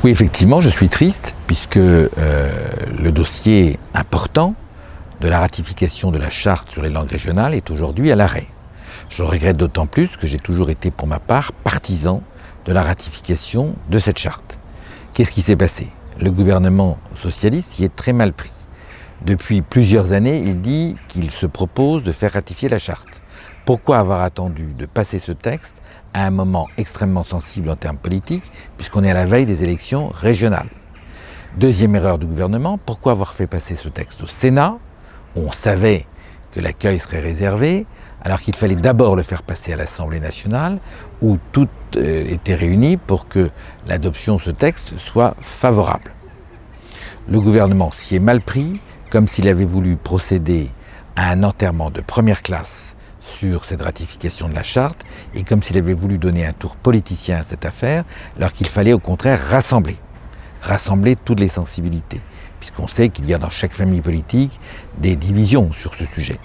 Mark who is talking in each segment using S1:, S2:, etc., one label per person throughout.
S1: Oui, effectivement, je suis triste puisque le dossier important de la ratification de la charte sur les langues régionales est aujourd'hui à l'arrêt. Je le regrette d'autant plus que j'ai toujours été pour ma part partisan de la ratification de cette charte. Qu'est-ce qui s'est passé? Le gouvernement socialiste y est très mal pris. Depuis plusieurs années, il dit qu'il se propose de faire ratifier la charte. Pourquoi avoir attendu de passer ce texte à un moment extrêmement sensible en termes politiques, puisqu'on est à la veille des élections régionales? Deuxième erreur du gouvernement, pourquoi avoir fait passer ce texte au Sénat, où on savait que l'accueil serait réservé, alors qu'il fallait d'abord le faire passer à l'Assemblée nationale, où tout était réuni pour que l'adoption de ce texte soit favorable. Le gouvernement s'y est mal pris, comme s'il avait voulu procéder à un enterrement de première classe sur cette ratification de la charte, et comme s'il avait voulu donner un tour politicien à cette affaire, alors qu'il fallait au contraire rassembler toutes les sensibilités, puisqu'on sait qu'il y a dans chaque famille politique des divisions sur ce sujet.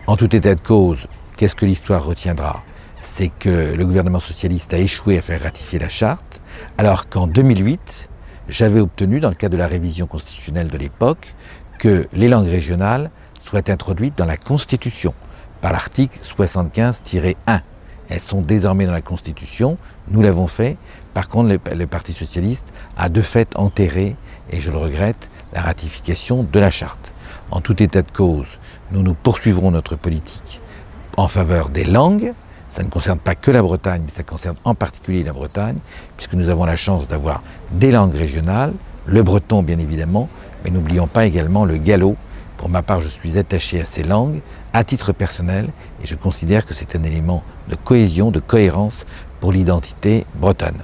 S1: En tout état de cause, qu'est-ce que l'histoire retiendra? C'est que le gouvernement socialiste a échoué à faire ratifier la charte, alors qu'en 2008, j'avais obtenu, dans le cadre de la révision constitutionnelle de l'époque, que les langues régionales soient introduites dans la Constitution, par l'article 75-1. Elles sont désormais dans la Constitution, nous l'avons fait. Par contre, le Parti socialiste a de fait enterré, et je le regrette, la ratification de la charte. En tout état de cause, nous poursuivrons notre politique en faveur des langues. Ça ne concerne pas que la Bretagne, mais ça concerne en particulier la Bretagne, puisque nous avons la chance d'avoir des langues régionales, le breton bien évidemment, mais n'oublions pas également le gallo. Pour ma part, je suis attaché à ces langues, à titre personnel, et je considère que c'est un élément de cohésion, de cohérence pour l'identité bretonne.